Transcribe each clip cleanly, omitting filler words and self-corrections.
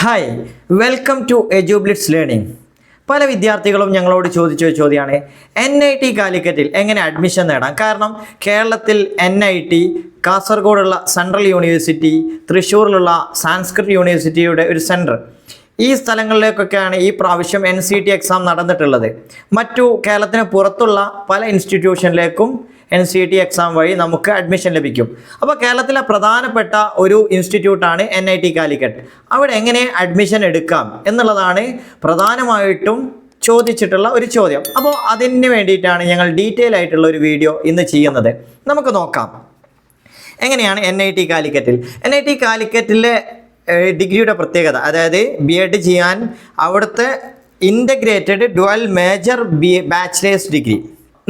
Hi welcome to Edublitz learning. പല വിദ്യാർത്ഥികളും ഞങ്ങളോട് ചോദിച്ച ഒരു ചോദ്യമാണ് NIT കാലിക്കറ്റിൽ എങ്ങനെ അഡ്മിഷൻ നേടാം. കാരണം കേരളത്തിൽ NIT, കാസർഗോഡുള്ള സെൻട്രൽ യൂണിവേഴ്സിറ്റി, തൃശ്ശൂരിലുള്ള സാൻസ്ക്രിറ്റ് യൂണിവേഴ്സിറ്റിയുടെ ഒരു സെൻറ്റർ, ഈ സ്ഥലങ്ങളിലേക്കൊക്കെയാണ് ഈ പ്രാവശ്യം NCT എക്സാം നടന്നിട്ടുള്ളത്. മറ്റു കേരളത്തിന് പുറത്തുള്ള പല ഇൻസ്റ്റിറ്റ്യൂഷനിലേക്കും NCT എക്സാം വഴി നമുക്ക് അഡ്മിഷൻ ലഭിക്കും. അപ്പോൾ കേരളത്തിലെ പ്രധാനപ്പെട്ട ഒരു ഇൻസ്റ്റിറ്റ്യൂട്ടാണ് NIT കാലിക്കറ്റ്. അവിടെ എങ്ങനെ അഡ്മിഷൻ എടുക്കാം എന്നുള്ളതാണ് പ്രധാനമായിട്ടും ചോദിച്ചിട്ടുള്ള ഒരു ചോദ്യം. അപ്പോൾ അതിന് വേണ്ടിയിട്ടാണ് ഞങ്ങൾ ഡീറ്റെയിൽ ആയിട്ടുള്ള ഒരു വീഡിയോ ഇന്ന് ചെയ്യുന്നത്. നമുക്ക് നോക്കാം എങ്ങനെയാണ് NIT കാലിക്കറ്റിൽ. NIT കാലിക്കറ്റിലെ ഡിഗ്രിയുടെ പ്രത്യേകത, അതായത് BEd ചെയ്യാൻ അവിടുത്തെ integrated dual major bachelors degree.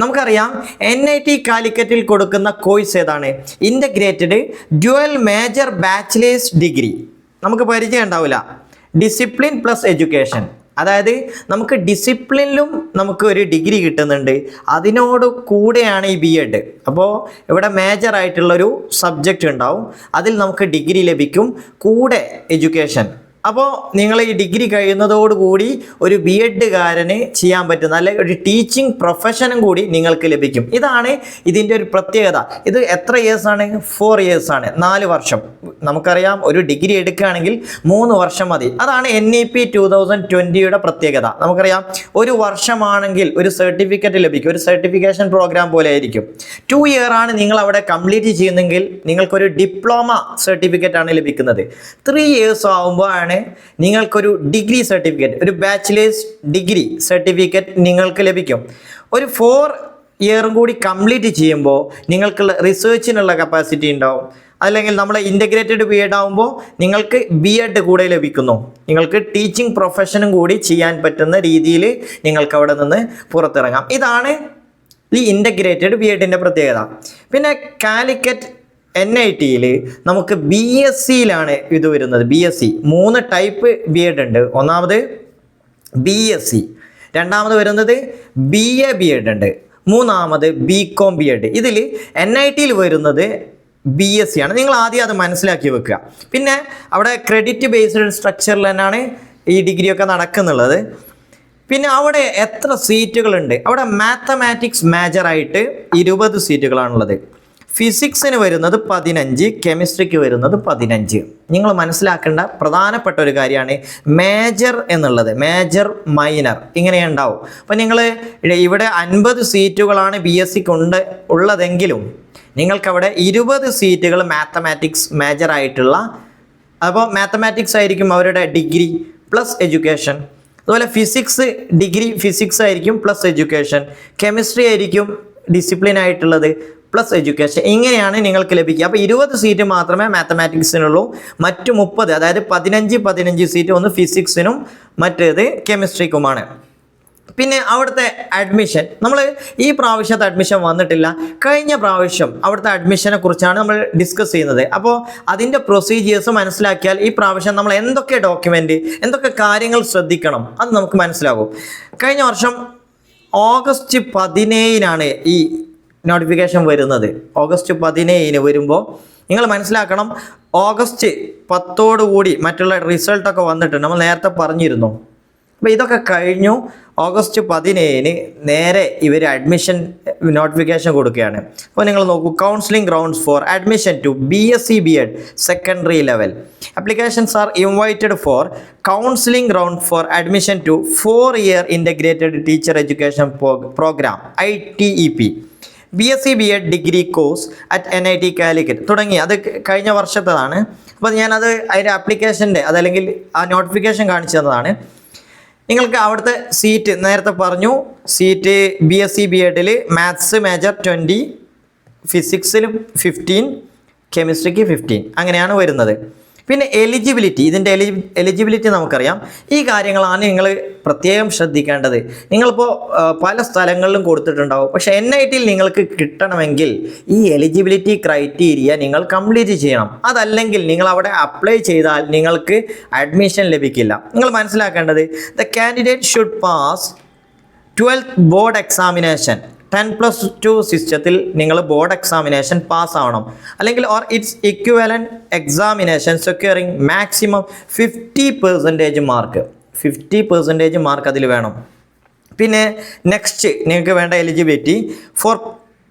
നമുക്കറിയാം NIT കാലിക്കറ്റിൽ കൊടുക്കുന്ന കോഴ്സ് ഏതാണ്? Integrated dual major bachelors degree. നമുക്ക് പരിചയം ഉണ്ടാവില്ല, ഡിസിപ്ലിൻ പ്ലസ് എഡ്യൂക്കേഷൻ. അതായത് നമുക്ക് ഡിസിപ്ലിനിലും നമുക്ക് ഒരു ഡിഗ്രി കിട്ടുന്നുണ്ട്, അതിനോട് കൂടെയാണ് ഈ BEd. അപ്പോൾ ഇവിടെ മേജർ ആയിട്ടുള്ളൊരു സബ്ജക്റ്റ് ഉണ്ടാവും, അതിൽ നമുക്ക് ഡിഗ്രി ലഭിക്കും, കൂടെ എഡ്യൂക്കേഷൻ. അപ്പോൾ നിങ്ങൾ ഈ ഡിഗ്രി കഴിയുന്നതോടുകൂടി ഒരു BEdകാരന് ചെയ്യാൻ പറ്റുന്ന നല്ല ഒരു ടീച്ചിങ് പ്രൊഫഷനും കൂടി നിങ്ങൾക്ക് ലഭിക്കും. ഇതാണ് ഇതിൻ്റെ ഒരു പ്രത്യേകത. ഇത് എത്ര ഇയേഴ്സാണ്? 4 ഇയേഴ്സാണ്, 4 വർഷം. നമുക്കറിയാം ഒരു ഡിഗ്രി എടുക്കുകയാണെങ്കിൽ 3 വർഷം മതി. അതാണ് NEP 2020യുടെ പ്രത്യേകത. നമുക്കറിയാം ഒരു വർഷമാണെങ്കിൽ ഒരു സർട്ടിഫിക്കറ്റ് ലഭിക്കും, ഒരു സർട്ടിഫിക്കേഷൻ പ്രോഗ്രാം പോലെ ആയിരിക്കും. 2 ഇയറാണ് നിങ്ങൾ അവിടെ കംപ്ലീറ്റ് ചെയ്യുന്നെങ്കിൽ നിങ്ങൾക്കൊരു ഡിപ്ലോമ സർട്ടിഫിക്കറ്റ് ആണ് ലഭിക്കുന്നത്. 3 ഇയേഴ്സ് ആകുമ്പോൾ നിങ്ങൾക്കൊരു ഡിഗ്രി സർട്ടിഫിക്കറ്റ്, ഒരു ബാച്ചിലേഴ്സ് ഡിഗ്രി സർട്ടിഫിക്കറ്റ് നിങ്ങൾക്ക് ലഭിക്കും. ഒരു 4 ഇയറും കൂടി കംപ്ലീറ്റ് ചെയ്യുമ്പോൾ നിങ്ങൾക്കുള്ള റിസർച്ചിനുള്ള കപ്പാസിറ്റി ഉണ്ടാവും. അല്ലെങ്കിൽ നമ്മൾ ഇൻ്റഗ്രേറ്റഡ് BEd ആകുമ്പോൾ നിങ്ങൾക്ക് BEd കൂടെ ലഭിക്കുന്നു. നിങ്ങൾക്ക് ടീച്ചിങ് പ്രൊഫഷനും കൂടി ചെയ്യാൻ പറ്റുന്ന രീതിയിൽ നിങ്ങൾക്ക് അവിടെ നിന്ന് പുറത്തിറങ്ങാം. ഇതാണ് ഈ ഇൻ്റഗ്രേറ്റഡ് BEdൻ്റെ പ്രത്യേകത. പിന്നെ കാലിക്കറ്റ് NITയിൽ നമുക്ക് BScയിലാണ് ഇത് വരുന്നത്. BSc 3 ടൈപ്പ് BEd ഉണ്ട്. ഒന്നാമത് BSc, രണ്ടാമത് വരുന്നത് BA BEd ഉണ്ട്, മൂന്നാമത് BCom BEd. ഇതിൽ NITയിൽ വരുന്നത് BSc ആണ്. നിങ്ങൾ ആദ്യം അത് മനസ്സിലാക്കി വെക്കുക. പിന്നെ അവിടെ ക്രെഡിറ്റ് ബേസ്ഡ് സ്ട്രക്ചറിൽ തന്നെയാണ് ഈ ഡിഗ്രിയൊക്കെ നടക്കുന്നുള്ളത്. പിന്നെ അവിടെ എത്ര സീറ്റുകളുണ്ട്? അവിടെ മാത്തമാറ്റിക്സ് മേജറായിട്ട് 20 സീറ്റുകളാണുള്ളത്. ഫിസിക്സിന് വരുന്നത് 15, കെമിസ്ട്രിക്ക് വരുന്നത് 15. നിങ്ങൾ മനസ്സിലാക്കേണ്ട പ്രധാനപ്പെട്ട ഒരു കാര്യമാണ് മേജർ എന്നുള്ളത്. മേജർ, മൈനർ ഇങ്ങനെ ഉണ്ടാവും. അപ്പോൾ നിങ്ങൾ ഇവിടെ 50 സീറ്റുകളാണ് BScക്ക് ഉള്ളതെങ്കിലും നിങ്ങൾക്കവിടെ 20 സീറ്റുകൾ മാത്തമാറ്റിക്സ് മേജർ ആയിട്ടുള്ള, അപ്പോൾ മാത്തമാറ്റിക്സ് ആയിരിക്കും അവരുടെ ഡിഗ്രി പ്ലസ് എഡ്യൂക്കേഷൻ. അതുപോലെ ഫിസിക്സ് ഡിഗ്രി ഫിസിക്സ് ആയിരിക്കും പ്ലസ് എഡ്യൂക്കേഷൻ. കെമിസ്ട്രി ആയിരിക്കും ഡിസിപ്ലിൻ ആയിട്ടുള്ളത് പ്ലസ് എഡ്യൂക്കേഷൻ. ഇങ്ങനെയാണ് നിങ്ങൾക്ക് ലഭിക്കുക. അപ്പോൾ 20 സീറ്റ് മാത്രമേ മാത്തമാറ്റിക്സിനുള്ളൂ. മറ്റു 30, അതായത് 15 സീറ്റ് ഒന്ന് ഫിസിക്സിനും മറ്റേത് കെമിസ്ട്രിക്കുമാണ്. പിന്നെ അവിടുത്തെ അഡ്മിഷൻ, നമ്മൾ ഈ പ്രാവശ്യത്തെ അഡ്മിഷൻ വന്നിട്ടില്ല, കഴിഞ്ഞ പ്രാവശ്യം അവിടുത്തെ അഡ്മിഷനെ കുറിച്ചാണ് നമ്മൾ ഡിസ്കസ് ചെയ്യുന്നത്. അപ്പോൾ അതിൻ്റെ പ്രൊസീജിയേഴ്സ് മനസ്സിലാക്കിയാൽ ഈ പ്രാവശ്യം നമ്മൾ എന്തൊക്കെ ഡോക്യുമെൻ്റ്, എന്തൊക്കെ കാര്യങ്ങൾ ശ്രദ്ധിക്കണം അത് നമുക്ക് മനസ്സിലാകും. കഴിഞ്ഞ വർഷം ഓഗസ്റ്റ് 17 ഈ നോട്ടിഫിക്കേഷൻ വരുന്നത്. ഓഗസ്റ്റ് 17 വരുമ്പോൾ നിങ്ങൾ മനസ്സിലാക്കണം, ഓഗസ്റ്റ് 10 മറ്റുള്ള റിസൾട്ടൊക്കെ വന്നിട്ടുണ്ട്. നമ്മൾ നേരത്തെ പറഞ്ഞിരുന്നു. അപ്പോൾ ഇതൊക്കെ കഴിഞ്ഞു. ഓഗസ്റ്റ് 17 നേരെ ഇവർ അഡ്മിഷൻ നോട്ടിഫിക്കേഷൻ കൊടുക്കുകയാണ്. അപ്പോൾ നിങ്ങൾ നോക്കൂ, counselling grounds for admission to BSc BEd secondary level applications are invited for counselling ground for admission to 4-year integrated teacher education programme ITEP, BSc BEd degree course at NIT Calicut തുടങ്ങി. അത് കഴിഞ്ഞ വർഷത്തേതാണ്. അപ്പോൾ ഞാനത് അതിൻ്റെ ആപ്ലിക്കേഷൻ്റെ അതല്ലെങ്കിൽ ആ നോട്ടിഫിക്കേഷൻ കാണിച്ചു തന്നതാണ്. നിങ്ങൾക്ക് അവിടുത്തെ സീറ്റ് നേരത്തെ പറഞ്ഞു, സീറ്റ് BSc BEdൽ മാത്സ് മേജർ 20, ഫിസിക്സിൽ 15, കെമിസ്ട്രിക്ക് 15, അങ്ങനെയാണ് വരുന്നത്. പിന്നെ എലിജിബിലിറ്റി, ഇതിൻ്റെ എലിജിബിലിറ്റി നമുക്കറിയാം. ഈ കാര്യങ്ങളാണ് നിങ്ങൾ പ്രത്യേകം ശ്രദ്ധിക്കേണ്ടത്. നിങ്ങളിപ്പോൾ പല സ്ഥലങ്ങളിലും കൊടുത്തിട്ടുണ്ടാവും, പക്ഷേ NITയിൽ നിങ്ങൾക്ക് കിട്ടണമെങ്കിൽ ഈ എലിജിബിലിറ്റി ക്രൈറ്റീരിയ നിങ്ങൾ കംപ്ലീറ്റ് ചെയ്യണം. അതല്ലെങ്കിൽ നിങ്ങൾ അവിടെ അപ്ലൈ ചെയ്താൽ നിങ്ങൾക്ക് അഡ്മിഷൻ ലഭിക്കില്ല. നിങ്ങൾ മനസ്സിലാക്കേണ്ടത്, the candidate should pass 12th board examination 10+2 സിസ്റ്റത്തിൽ നിങ്ങൾ ബോർഡ് എക്സാമിനേഷൻ പാസ്സാവണം, അല്ലെങ്കിൽ or it's equivalent examination securing maximum 50% mark. 50% mark അതിൽ വേണം. പിന്നെ നെക്സ്റ്റ് നിങ്ങൾക്ക് വേണ്ട എലിജിബിലിറ്റി ഫോർ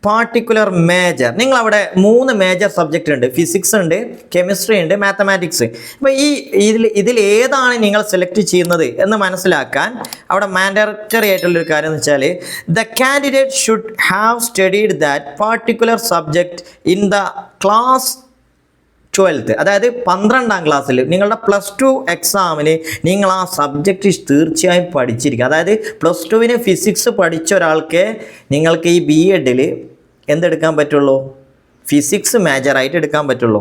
പാർട്ടിക്കുലർ മേജർ. നിങ്ങളവിടെ 3 മേജർ സബ്ജക്റ്റ് ഉണ്ട്. ഫിസിക്സ് ഉണ്ട്, കെമിസ്ട്രി ഉണ്ട്, മാത്തമാറ്റിക്സ്. അപ്പോൾ ഇതിൽ ഏതാണ് നിങ്ങൾ സെലക്ട് ചെയ്യുന്നത് എന്ന് മനസ്സിലാക്കാൻ അവിടെ മാൻഡേറ്ററി ആയിട്ടുള്ളൊരു കാര്യം എന്ന് വെച്ചാൽ the candidate should have studied that particular subject in the class 12th, അതായത് 12ാം ക്ലാസ്സിൽ നിങ്ങളുടെ +2 എക്സാമിന് നിങ്ങൾ ആ സബ്ജക്റ്റ് തീർച്ചയായും പഠിച്ചിരിക്കുക. അതായത് +2-ന് ഫിസിക്സ് പഠിച്ച ഒരാൾക്ക് നിങ്ങൾക്ക് ഈ B.Ed എന്തെടുക്കാൻ പറ്റുള്ളൂ? ഫിസിക്സ് മേജറായിട്ട് എടുക്കാൻ പറ്റുള്ളൂ.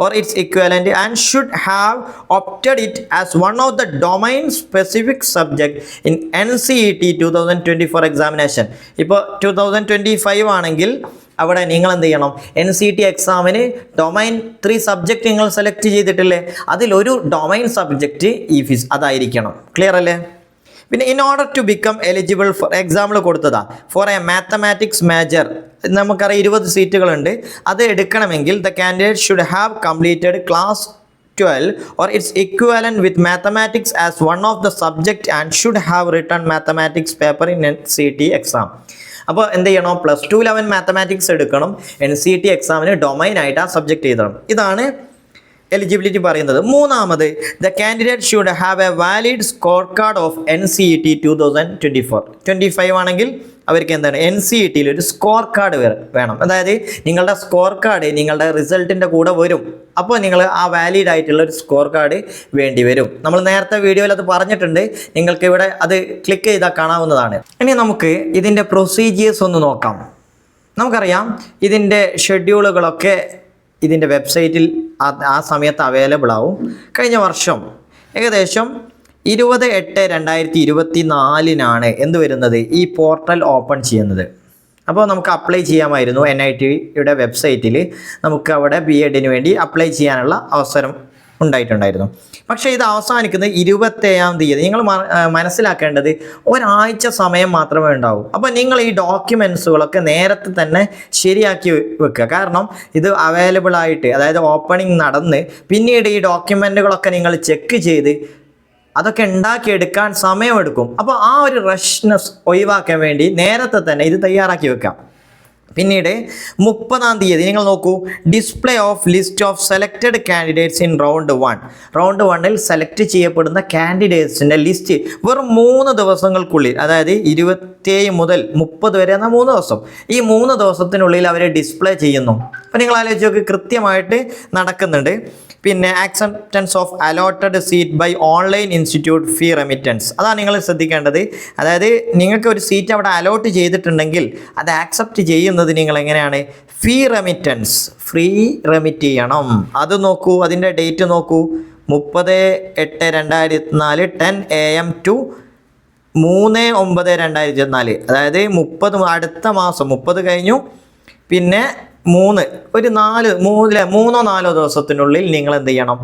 Or it's equivalent and should have opted it as one of the domain specific subject in NCET 2024 examination. ഇപ്പോൾ 2025 ആണെങ്കിൽ അവിടെ നിങ്ങൾ എന്ത് ചെയ്യണം? NCET എക്സാമിന് ഡൊമൈൻ 3 സബ്ജക്റ്റ് നിങ്ങൾ സെലക്ട് ചെയ്തിട്ടില്ലേ, അതിലൊരു ഡൊമൈൻ സബ്ജക്റ്റ് അതായിരിക്കണം. ക്ലിയർ അല്ലേ? പിന്നെ in order to become eligible for example കൊടുത്തതാ ഫോർ എ മാത്തമാറ്റിക്സ് മേജർ, നമുക്കറിയാം 20 സീറ്റുകളുണ്ട്. അത് എടുക്കണമെങ്കിൽ the candidate should have completed class 12 or its equivalent with mathematics as one of the subject and should have written mathematics paper in NCET exam. അപ്പോൾ എന്ത് ചെയ്യണം? +2 level mathematics എടുക്കണം, NCET എക്സാമിന് domain ആയിട്ട് ആ സബ്ജക്റ്റ് എഴുതണം. ഇതാണ് എലിജിബിലിറ്റി പറയുന്നത്. മൂന്നാമത് the candidate should have A valid score card of NCET 2024-25 ആണെങ്കിൽ അവർക്ക് എന്താണ് NCET-യിൽ ഒരു സ്കോർ കാർഡ് വേണം. അതായത് നിങ്ങളുടെ സ്കോർ കാർഡ് നിങ്ങളുടെ റിസൾട്ടിൻ്റെ കൂടെ വരും. അപ്പോൾ നിങ്ങൾ ആ വാലിഡ് ആയിട്ടുള്ള ഒരു സ്കോർ കാർഡ് വേണ്ടി വരും. നമ്മൾ നേരത്തെ വീഡിയോയിൽ അത് പറഞ്ഞിട്ടുണ്ട്, നിങ്ങൾക്ക് ഇവിടെ അത് ക്ലിക്ക് ചെയ്താൽ കാണാവുന്നതാണ്. ഇനി നമുക്ക് ഇതിൻ്റെ പ്രൊസീജിയേഴ്സ് ഒന്ന് നോക്കാം. നമുക്കറിയാം ഇതിൻ്റെ ഷെഡ്യൂളുകളൊക്കെ ഇതിൻ്റെ വെബ്സൈറ്റിൽ ആ സമയത്ത് അവൈലബിൾ ആവും. കഴിഞ്ഞ വർഷം ഏകദേശം 20/8/2024 എന്ത് വരുന്നത് ഈ പോർട്ടൽ ഓപ്പൺ ചെയ്യുന്നത്. അപ്പോൾ നമുക്ക് അപ്ലൈ ചെയ്യാമായിരുന്നു. NITയുടെ വെബ്സൈറ്റിൽ നമുക്ക് അവിടെ B.Edന് വേണ്ടി അപ്ലൈ ചെയ്യാനുള്ള അവസരം ഉണ്ടായിട്ടുണ്ടായിരുന്നു. പക്ഷേ ഇത് അവസാനിക്കുന്നത് 27-ാം തീയതി. നിങ്ങൾ മനസ്സിലാക്കേണ്ടത് ഒരാഴ്ച സമയം മാത്രമേ ഉണ്ടാവൂ. അപ്പോൾ നിങ്ങൾ ഈ ഡോക്യുമെൻസുകളൊക്കെ നേരത്തെ തന്നെ ശരിയാക്കി വെക്കുക. കാരണം ഇത് അവൈലബിൾ ആയിട്ട്, അതായത് ഓപ്പണിംഗ് നടന്ന് പിന്നീട് ഈ ഡോക്യുമെൻറ്റുകളൊക്കെ നിങ്ങൾ ചെക്ക് ചെയ്ത് അതൊക്കെ ഉണ്ടാക്കിയെടുക്കാൻ സമയമെടുക്കും. അപ്പോൾ ആ ഒരു റഷ്നെസ് ഒഴിവാക്കാൻ വേണ്ടി നേരത്തെ തന്നെ ഇത് തയ്യാറാക്കി വെക്കാം. പിന്നീട് 30-ാം തീയതി നിങ്ങൾ നോക്കൂ, display of list of selected candidates in round 1. Round 1-ൽ സെലക്ട് ചെയ്യപ്പെടുന്ന കാൻഡിഡേറ്റ്സിൻ്റെ ലിസ്റ്റ് വെറും 3 ദിവസങ്ങൾക്കുള്ളിൽ, അതായത് 27 മുതൽ 30 വരെ എന്ന 3 ദിവസം, ഈ 3 ദിവസത്തിനുള്ളിൽ അവർ ഡിസ്പ്ലേ ചെയ്യുന്നു. അപ്പോൾ നിങ്ങൾ ആലോചിച്ച് നോക്ക്, കൃത്യമായിട്ട് നടക്കുന്നുണ്ട്. പിന്നെ acceptance of allotted seat by online institute fee remittance, അതാണ് നിങ്ങൾ ശ്രദ്ധിക്കേണ്ടത്. അതായത് നിങ്ങൾക്ക് ഒരു സീറ്റ് അവിടെ അലോട്ട് ചെയ്തിട്ടുണ്ടെങ്കിൽ അത് ആക്സെപ്റ്റ് ചെയ്യുന്നത് നിങ്ങൾ എങ്ങനെയാണ്? ഫീ റെമിറ്റൻസ്, ഫ്രീ റെമിറ്റ് ചെയ്യണം. അത് നോക്കൂ, അതിൻ്റെ ഡേറ്റ് നോക്കൂ, 30/8/2024 10 AM to 3/9/2024. അതായത് 30 അടുത്ത മാസം 30 കഴിഞ്ഞു. പിന്നെ 3-4 ദിവസത്തിനുള്ളിൽ നിങ്ങൾ എന്ത് ചെയ്യണം?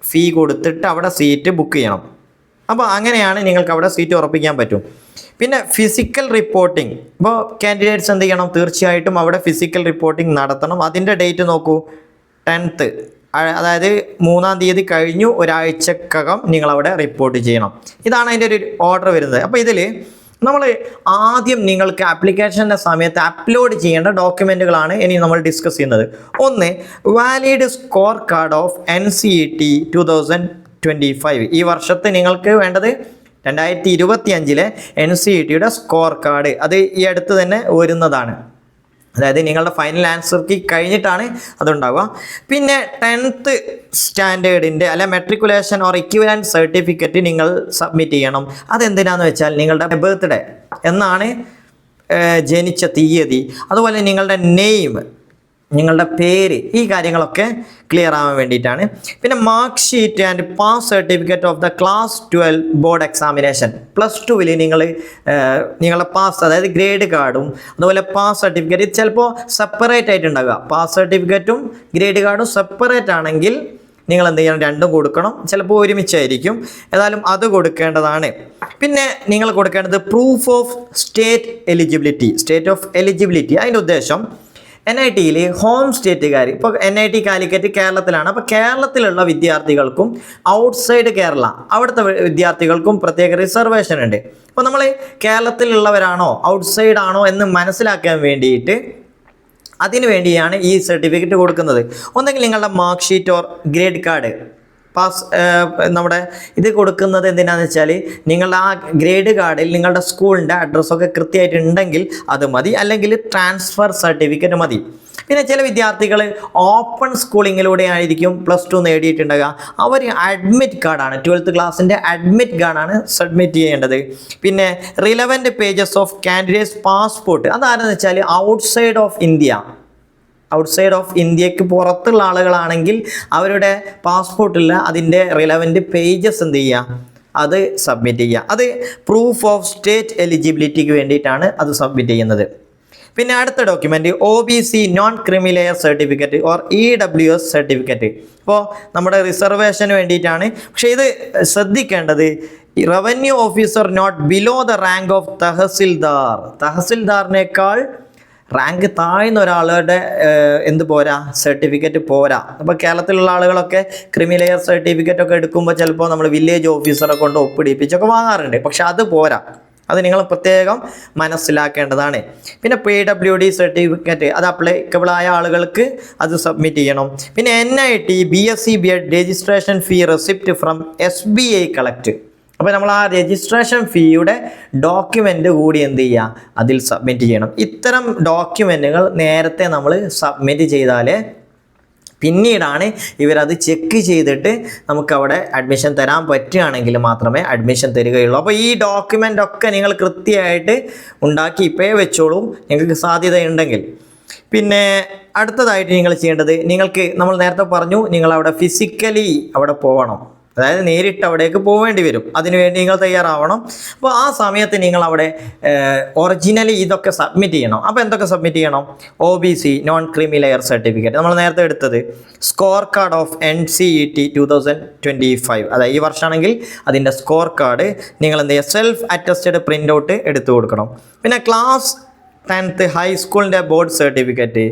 ഫീ കൊടുത്തിട്ട് അവിടെ സീറ്റ് ബുക്ക് ചെയ്യണം. അപ്പോൾ അങ്ങനെയാണ് നിങ്ങൾക്ക് അവിടെ സീറ്റ് ഉറപ്പിക്കാൻ പറ്റും. പിന്നെ ഫിസിക്കൽ റിപ്പോർട്ടിംഗ്, ഇപ്പോൾ കാൻഡിഡേറ്റ്സ് എന്ത് ചെയ്യണം? തീർച്ചയായിട്ടും അവിടെ ഫിസിക്കൽ റിപ്പോർട്ടിംഗ് നടത്തണം. അതിൻ്റെ ഡേറ്റ് നോക്കൂ, 10th, അതായത് 3-ാം തീയതി കഴിഞ്ഞു ഒരാഴ്ചക്കകം നിങ്ങളവിടെ റിപ്പോർട്ട് ചെയ്യണം. ഇതാണ് അതിൻ്റെ ഒരു ഓർഡർ വരുന്നത്. അപ്പോൾ ഇതിൽ നമ്മൾ ആദ്യം നിങ്ങൾക്ക് ആപ്ലിക്കേഷൻ്റെ സമയത്ത് അപ്ലോഡ് ചെയ്യേണ്ട ഡോക്യുമെൻറ്റുകളാണ് ഇനി നമ്മൾ ഡിസ്കസ് ചെയ്യുന്നത്. ഒന്ന്, valid score card of NCET 2025. ഈ വർഷത്തെ നിങ്ങൾക്ക് വേണ്ടത് 2025-ലെ NCETയുടെ സ്കോർ കാർഡ്. അത് ഈ അടുത്ത് തന്നെ വരുന്നതാണ്. അതായത് നിങ്ങളുടെ ഫൈനൽ ആൻസർ കീ കഴിഞ്ഞിട്ടാണ് അതുണ്ടാവുക. പിന്നെ 10th സ്റ്റാൻഡേർഡിൻ്റെ അല്ലെ മെട്രിക്കുലേഷൻ ഓർ ഇക്വിവലൻറ്റ് സർട്ടിഫിക്കറ്റ് നിങ്ങൾ സബ്മിറ്റ് ചെയ്യണം. അതെന്തിനാന്ന് വെച്ചാൽ നിങ്ങളുടെ ബർത്ത്ഡേ എന്നാണ്, ജനിച്ച തീയതി, അതുപോലെ നിങ്ങളുടെ നെയിം, നിങ്ങളുടെ പേര്, ഈ കാര്യങ്ങളൊക്കെ ക്ലിയർ ആവാൻ വേണ്ടിയിട്ടാണ്. പിന്നെ mark sheet and pass certificate of the class 12 board examination. +2-ൽ നിങ്ങളുടെ പാസ്, അതായത് ഗ്രേഡ് കാർഡും അതുപോലെ പാസ് സർട്ടിഫിക്കറ്റ്, ഇത് ചിലപ്പോൾ സെപ്പറേറ്റ് ആയിട്ടുണ്ടാവുക. പാസ് സർട്ടിഫിക്കറ്റും ഗ്രേഡ് കാർഡും സെപ്പറേറ്റ് ആണെങ്കിൽ നിങ്ങൾ എന്ത് ചെയ്യണം? രണ്ടും കൊടുക്കണം. ചിലപ്പോൾ ഒരുമിച്ചായിരിക്കും, ഏതായാലും അത് കൊടുക്കേണ്ടതാണ്. പിന്നെ നിങ്ങൾ കൊടുക്കേണ്ടത് proof of state of eligibility. അതിൻ്റെ ഉദ്ദേശം NITയിൽ ഹോം സ്റ്റേറ്റുകാർ, ഇപ്പോൾ NIT കാലിക്കറ്റ് കേരളത്തിലാണ്, അപ്പോൾ കേരളത്തിലുള്ള വിദ്യാർത്ഥികൾക്കും ഔട്ട്സൈഡ് കേരള അവിടുത്തെ വിദ്യാർത്ഥികൾക്കും പ്രത്യേക റിസർവേഷൻ ഉണ്ട്. അപ്പോൾ നമ്മൾ കേരളത്തിലുള്ളവരാണോ ഔട്ട്സൈഡ് ആണോ എന്ന് മനസ്സിലാക്കാൻ വേണ്ടിയിട്ട് അതിനു വേണ്ടിയാണ് ഈ സർട്ടിഫിക്കറ്റ് കൊടുക്കുന്നത്. ഒന്നെങ്കിൽ നിങ്ങളുടെ mark sheet or grade card നമ്മുടെ ഇത് കൊടുക്കുന്നത് എന്തിനാണെന്ന് വെച്ചാൽ നിങ്ങളുടെ ആ ഗ്രേഡ് കാർഡിൽ നിങ്ങളുടെ സ്കൂളിൻ്റെ അഡ്രസ്സൊക്കെ കൃത്യമായിട്ടുണ്ടെങ്കിൽ അത് മതി, അല്ലെങ്കിൽ ട്രാൻസ്ഫർ സർട്ടിഫിക്കറ്റ് മതി. പിന്നെ ചില വിദ്യാർത്ഥികൾ ഓപ്പൺ സ്കൂളിങ്ങിലൂടെ ആയിരിക്കും +2 നേടിയിട്ടുണ്ടാകുക. അവർ അഡ്മിറ്റ് കാർഡാണ്, 12th ക്ലാസ്സിൻ്റെ അഡ്മിറ്റ് കാർഡാണ് സബ്മിറ്റ് ചെയ്യേണ്ടത്. പിന്നെ relevant pages of candidates passport, അതാരെന്ന് വെച്ചാൽ ഔട്ട്സൈഡ് ഓഫ് ഇന്ത്യക്ക് പുറത്തുള്ള ആളുകളാണെങ്കിൽ അവരുടെ പാസ്പോർട്ടിൽ അതിൻ്റെ റിലവൻറ്റ് പേജസ് എന്ത് ചെയ്യുക, അത് സബ്മിറ്റ് ചെയ്യുക. അത് പ്രൂഫ് ഓഫ് സ്റ്റേറ്റ് എലിജിബിലിറ്റിക്ക് വേണ്ടിയിട്ടാണ് അത് സബ്മിറ്റ് ചെയ്യുന്നത്. പിന്നെ അടുത്ത document OBC non creamy layer certificate or EWS certificate. ഇപ്പോൾ നമ്മുടെ റിസർവേഷന് വേണ്ടിയിട്ടാണ്. പക്ഷേ ഇത് ശ്രദ്ധിക്കേണ്ടത് revenue officer not below the rank of തഹസിൽദാറിനേക്കാൾ റാങ്ക് താഴ്ന്ന ഒരാളുടെ പോരാ, സർട്ടിഫിക്കറ്റ് പോരാ. അപ്പോൾ കേരളത്തിലുള്ള ആളുകളൊക്കെ ക്രീമി ലെയർ സർട്ടിഫിക്കറ്റ് ഒക്കെ എടുക്കുമ്പോൾ ചിലപ്പോൾ നമ്മൾ വില്ലേജ് ഓഫീസറെ കൊണ്ട് ഒപ്പിടിപ്പിച്ചൊക്കെ വാങ്ങാറുണ്ട്. പക്ഷെ അത് പോരാ, അത് നിങ്ങൾ പ്രത്യേകം മനസ്സിലാക്കേണ്ടതാണ്. പിന്നെ PWD സർട്ടിഫിക്കറ്റ്, അത് അപ്ലിക്കബിൾ ആയ ആളുകൾക്ക് അത് സബ്മിറ്റ് ചെയ്യണം. പിന്നെ NIT BSc B.Ed registration fee receipt from SBI collect. അപ്പോൾ നമ്മൾ ആ രജിസ്ട്രേഷൻ ഫീയുടെ ഡോക്യുമെൻ്റ് കൂടി എന്ത് ചെയ്യുക, അതിൽ സബ്മിറ്റ് ചെയ്യണം. ഇത്തരം ഡോക്യുമെൻറ്റുകൾ നേരത്തെ നമ്മൾ സബ്മിറ്റ് ചെയ്താൽ പിന്നീടാണ് ഇവരത് ചെക്ക് ചെയ്തിട്ട് നമുക്കവിടെ അഡ്മിഷൻ തരാൻ പറ്റുകയാണെങ്കിൽ മാത്രമേ അഡ്മിഷൻ തരികയുള്ളൂ. അപ്പോൾ ഈ ഡോക്യുമെൻ്റ് ഒക്കെ നിങ്ങൾ കൃത്യമായിട്ട് ഉണ്ടാക്കി ഇപ്പോഴേ വെച്ചോളൂ, നിങ്ങൾക്ക് സാധ്യതയുണ്ടെങ്കിൽ. പിന്നെ അടുത്തതായിട്ട് നിങ്ങൾ ചെയ്യേണ്ടത്, നമ്മൾ നേരത്തെ പറഞ്ഞു നിങ്ങളവിടെ ഫിസിക്കലി അവിടെ പോകണം, അതായത് നേരിട്ട് അവിടേക്ക് പോവേണ്ടി വരും. അതിനുവേണ്ടി നിങ്ങൾ തയ്യാറാവണം. അപ്പോൾ ആ സമയത്ത് നിങ്ങൾ അവിടെ ഒറിജിനലി ഇതൊക്കെ സബ്മിറ്റ് ചെയ്യണം. അപ്പോൾ എന്തൊക്കെ സബ്മിറ്റ് ചെയ്യണം? OBC non creamy layer certificate, നമ്മൾ നേരത്തെ എടുത്തത് സ്കോർ കാർഡ് ഓഫ് NCET 2025, അതായത് ഈ വർഷമാണെങ്കിൽ അതിൻ്റെ സ്കോർ കാർഡ് നിങ്ങൾ എന്ത് ചെയ്യുക, സെൽഫ് അറ്റസ്റ്റഡ് പ്രിൻ്റ് ഔട്ട് എടുത്തു കൊടുക്കണം. പിന്നെ ക്ലാസ് 10th ഹൈസ്കൂളിൻ്റെ ബോർഡ് സർട്ടിഫിക്കറ്റ്,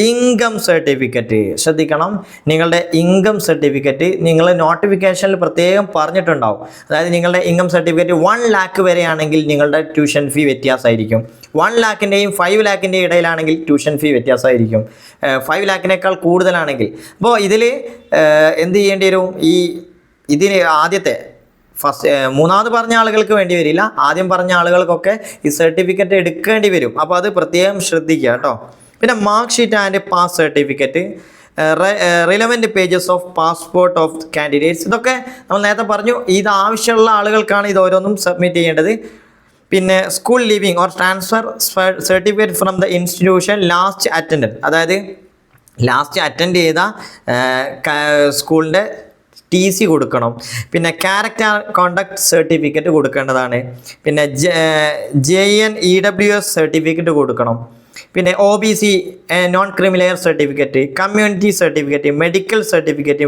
ഇൻകം സർട്ടിഫിക്കറ്റ് ശ്രദ്ധിക്കണം. നിങ്ങളുടെ ഇൻകം സർട്ടിഫിക്കറ്റ് നിങ്ങൾ നോട്ടിഫിക്കേഷനിൽ പ്രത്യേകം പറഞ്ഞിട്ടുണ്ടാവും. അതായത് നിങ്ങളുടെ ഇൻകം സർട്ടിഫിക്കറ്റ് 1 lakh വരെയാണെങ്കിൽ നിങ്ങളുടെ ട്യൂഷൻ ഫീ വ്യത്യാസമായിരിക്കും. 1 lakhൻ്റെയും 5 lakhൻ്റെയും ഇടയിലാണെങ്കിൽ tuition fee വ്യത്യാസമായിരിക്കും. 5 lakhനേക്കാൾ കൂടുതലാണെങ്കിൽ. അപ്പോൾ ഇതിൽ എന്ത് ചെയ്യേണ്ടി വരും? ഇതിന് ആദ്യത്തെ മൂന്നാമത് പറഞ്ഞ ആളുകൾക്ക് വേണ്ടി വരില്ല, ആദ്യം പറഞ്ഞ ആളുകൾക്കൊക്കെ ഈ സർട്ടിഫിക്കറ്റ് എടുക്കേണ്ടി വരും. അപ്പോൾ അത് പ്രത്യേകം ശ്രദ്ധിക്കുക കേട്ടോ. പിന്നെ mark sheet and pass certificate, relevant pages of passport of candidates, ഇതൊക്കെ നമ്മൾ നേരത്തെ പറഞ്ഞു. ഇത് ആവശ്യമുള്ള ആളുകൾക്കാണ് ഇത് ഓരോന്നും സബ്മിറ്റ് ചെയ്യേണ്ടത്. പിന്നെ school leaving or transfer certificate from the institution last attend, അതായത് ലാസ്റ്റ് അറ്റൻഡ് ചെയ്ത സ്കൂളിൻ്റെ TC കൊടുക്കണം. പിന്നെ ക്യാരക്ടർ കോണ്ടക്ട് സർട്ടിഫിക്കറ്റ് കൊടുക്കേണ്ടതാണ്. പിന്നെ JN EWS സർട്ടിഫിക്കറ്റ് കൊടുക്കണം. പിന്നെ OBC non creamy layer certificate, community certificate, medical certificate,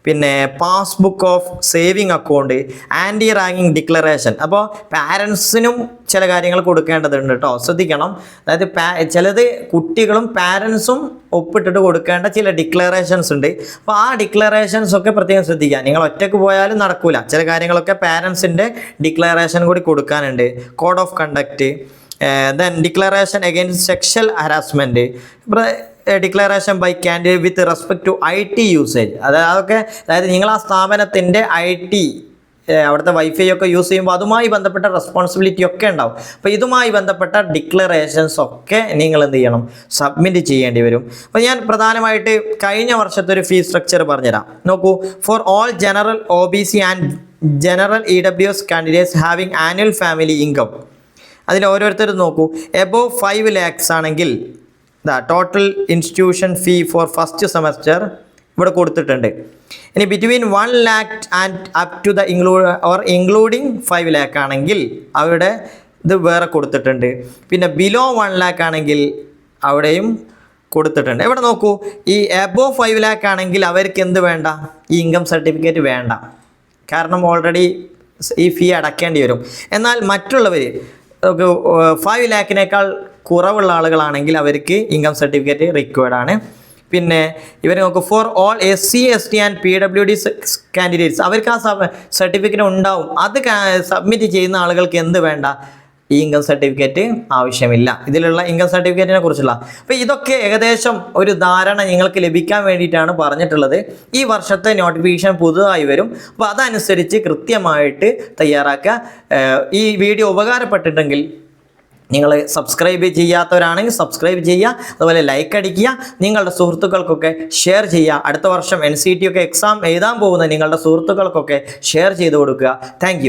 പിന്നെ passbook of saving account, anti റാങ്കിങ് ഡിക്ലറേഷൻ. അപ്പോൾ പാരൻസിനും ചില കാര്യങ്ങൾ കൊടുക്കേണ്ടതുണ്ട് കേട്ടോ, ശ്രദ്ധിക്കണം. അതായത് ചിലത് കുട്ടികളും പാരൻസും ഒപ്പിട്ടിട്ട് കൊടുക്കേണ്ട ചില ഡിക്ലറേഷൻസ് ഉണ്ട്. അപ്പോൾ ആ ഡിക്ലറേഷൻസ് ഒക്കെ പ്രത്യേകം ശ്രദ്ധിക്കുക. നിങ്ങൾ ഒറ്റയ്ക്ക് പോയാലും നടക്കില്ല, ചില കാര്യങ്ങളൊക്കെ പാരൻസിൻ്റെ ഡിക്ലറേഷൻ കൂടി കൊടുക്കാനുണ്ട്. Code of conduct, then declaration against sexual harassment, declaration by candidate with respect to IT usage. അതായത് നിങ്ങൾ ആ സ്ഥാപനത്തിൻ്റെ IT അവിടുത്തെ വൈഫൈ ഒക്കെ യൂസ് ചെയ്യുമ്പോൾ അതുമായി ബന്ധപ്പെട്ട റെസ്പോൺസിബിലിറ്റി ഒക്കെ ഉണ്ടാവും. അപ്പോൾ ഇതുമായി ബന്ധപ്പെട്ട ഡിക്ലറേഷൻസ് ഒക്കെ നിങ്ങൾ എന്ത് ചെയ്യണം, സബ്മിറ്റ് ചെയ്യേണ്ടി വരും. അപ്പോൾ ഞാൻ പ്രധാനമായിട്ട് കഴിഞ്ഞ വർഷത്തെ ഒരു ഫീസ് സ്ട്രക്ചർ പറഞ്ഞുതരാം. നോക്കൂ, for all general OBC and general EWS candidates having annual family income, അതിൽ ഓരോരുത്തരും നോക്കൂ, എബോവ് 5 lakhs ആണെങ്കിൽ total institution fee for first semester ഇവിടെ കൊടുത്തിട്ടുണ്ട്. ഇനി between 1 lakh and up to the including 5 lakh ആണെങ്കിൽ അവിടെ ഇത് വേറെ കൊടുത്തിട്ടുണ്ട്. പിന്നെ ബിലോ 1 lakh ആണെങ്കിൽ അവിടെയും കൊടുത്തിട്ടുണ്ട്. ഇവിടെ നോക്കൂ, ഈ എബോവ് 5 lakh ആണെങ്കിൽ അവർക്ക് എന്ത് വേണ്ട, ഈ ഇൻകം സർട്ടിഫിക്കറ്റ് വേണ്ട. കാരണം ഓൾറെഡി ഈ ഫീ അടയ്ക്കേണ്ടി വരും. എന്നാൽ മറ്റുള്ളവർ 5 ലാഖിനേക്കാൾ കുറവുള്ള ആളുകളാണെങ്കിൽ അവർക്ക് ഇൻകം സർട്ടിഫിക്കറ്റ് റിക്വയർഡ് ആണ്. പിന്നെ ഇവർ നോക്ക് for all SC ST and PWD candidates അവർക്ക് ആ സർട്ടിഫിക്കറ്റ് ഉണ്ടാവും. അത് സബ്മിറ്റ് ചെയ്യുന്ന ആളുകൾക്ക് എന്ത് വേണ്ട, ഈ ഇൻകം സർട്ടിഫിക്കറ്റ് ആവശ്യമില്ല. ഇതിലുള്ള ഇൻകം സർട്ടിഫിക്കറ്റിനെ കുറിച്ചുള്ള അപ്പോൾ ഇതൊക്കെ ഏകദേശം ഒരു ധാരണ നിങ്ങൾക്ക് ലഭിക്കാൻ വേണ്ടിയിട്ടാണ് പറഞ്ഞിട്ടുള്ളത്. ഈ വർഷത്തെ നോട്ടിഫിക്കേഷൻ പുതുതായി വരും. അപ്പോൾ അതനുസരിച്ച് കൃത്യമായിട്ട് തയ്യാറാക്കുക. ഈ വീഡിയോ ഉപകാരപ്പെട്ടിട്ടെങ്കിൽ നിങ്ങൾ സബ്സ്ക്രൈബ് ചെയ്യാത്തവരാണെങ്കിൽ സബ്സ്ക്രൈബ് ചെയ്യുക, അതുപോലെ ലൈക്ക് അടിക്കുക, നിങ്ങളുടെ സുഹൃത്തുക്കൾക്കൊക്കെ ഷെയർ ചെയ്യുക. അടുത്ത വർഷം NCT ഒക്കെ എക്സാം എഴുതാൻ പോകുന്ന നിങ്ങളുടെ സുഹൃത്തുക്കൾക്കൊക്കെ ഷെയർ ചെയ്ത് കൊടുക്കുക. താങ്ക്